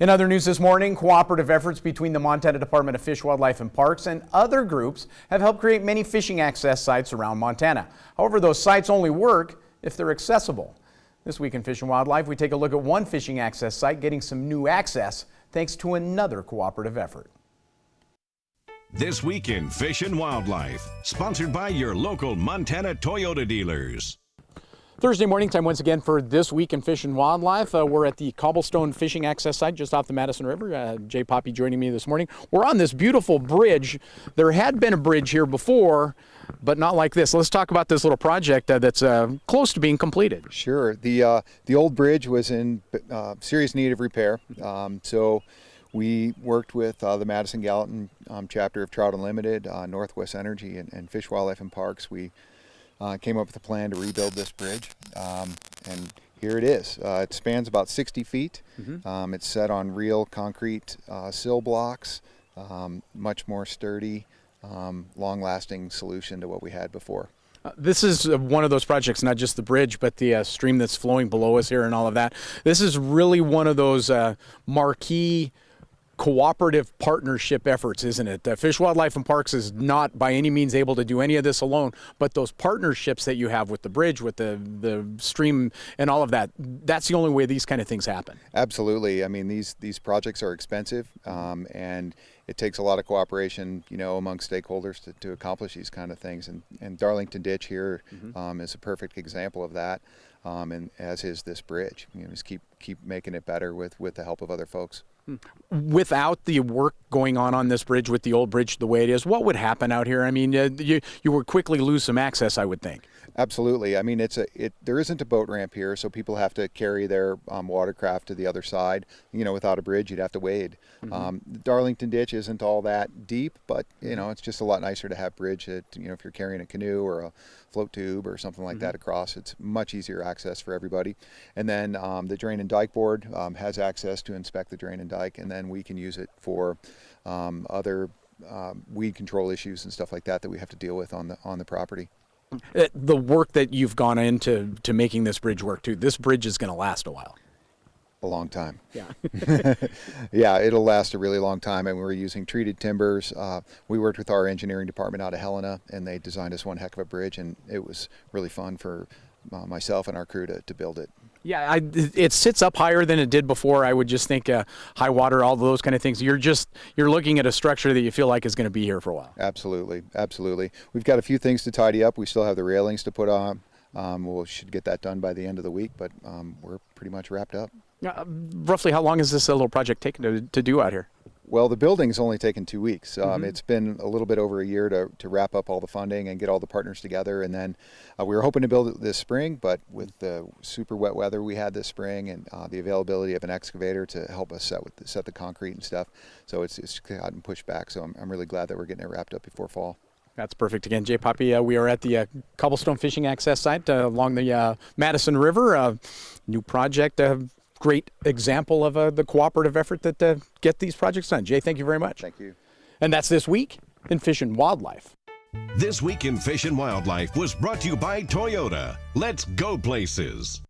In other news this morning, cooperative efforts between the Montana Department of Fish, Wildlife and Parks and other groups have helped create many fishing access sites around Montana. However, those sites only work if they're accessible. This week in Fish and Wildlife, we take a look at one fishing access site getting some new access thanks to another cooperative effort. This week in Fish and Wildlife, sponsored by your local Montana Toyota dealers. Thursday morning time once again for This Week in Fish and Wildlife. We're at the Cobblestone fishing access site just off the Madison River. Jay Poppy joining me this morning. We're on this beautiful bridge. There had been a bridge here before, but not like this. Let's talk about this little project that's close to being completed. Sure. The old bridge was in serious need of repair. So we worked with the Madison Gallatin chapter of Trout Unlimited, Northwest Energy, and Fish, Wildlife and Parks. We came up with a plan to rebuild this bridge, and here it is. It spans about 60 feet. It's set on real concrete sill blocks, much more sturdy, long-lasting solution to what we had before. This is one of those projects, not just the bridge, but the stream that's flowing below us here and all of that. This is really one of those marquee cooperative partnership efforts, isn't it? Fish, Wildlife and Parks is not by any means able to do any of this alone, but those partnerships that you have with the bridge, with the stream and all of that, that's the only way these kind of things happen. Absolutely. I mean, these projects are expensive, and it takes a lot of cooperation, among stakeholders to accomplish these kind of things. And Darlington Ditch here is a perfect example of that, and as is this bridge. Just keep making it better with the help of other folks. Without the work going on this bridge, with the old bridge the way it is, what would happen out here? I mean, you would quickly lose some access, I would think. Absolutely. I mean, there isn't a boat ramp here, so people have to carry their watercraft to the other side. Without a bridge, you'd have to wade. Darlington Ditch isn't all that deep, but it's just a lot nicer to have bridge that, if you're carrying a canoe or a float tube or something like that across, it's much easier access for everybody. And then the Drain and Dike Board has access to inspect the drain and dike, and then we can use it for other weed control issues and stuff like that we have to deal with on the property. The work that you've gone into making this bridge work too, this bridge is going to last a while. A long time. Yeah. Yeah, it'll last a really long time, and we're using treated timbers. We worked with our engineering department out of Helena, and they designed us one heck of a bridge, and it was really fun for myself and our crew to build it. Yeah, it sits up higher than it did before. I would just think high water, all those kind of things. You're looking at a structure that you feel like is going to be here for a while. Absolutely, absolutely. We've got a few things to tidy up. We still have the railings to put on. We should get that done by the end of the week, but we're pretty much wrapped up. Roughly how long has this little project taken to do out here? Well, the building's only taken 2 weeks. It's been a little bit over a year to wrap up all the funding and get all the partners together. And then we were hoping to build it this spring, but with the super wet weather we had this spring and the availability of an excavator to help us set the concrete and stuff, so it's gotten pushed back. So I'm really glad that we're getting it wrapped up before fall. That's perfect. Again, Jay Poppy, we are at the Cobblestone fishing access site along the Madison River. New project. Great example of the cooperative effort that get these projects done. Jay, thank you very much. Thank you. And that's This Week in Fish and Wildlife. This Week in Fish and Wildlife was brought to you by Toyota. Let's go places.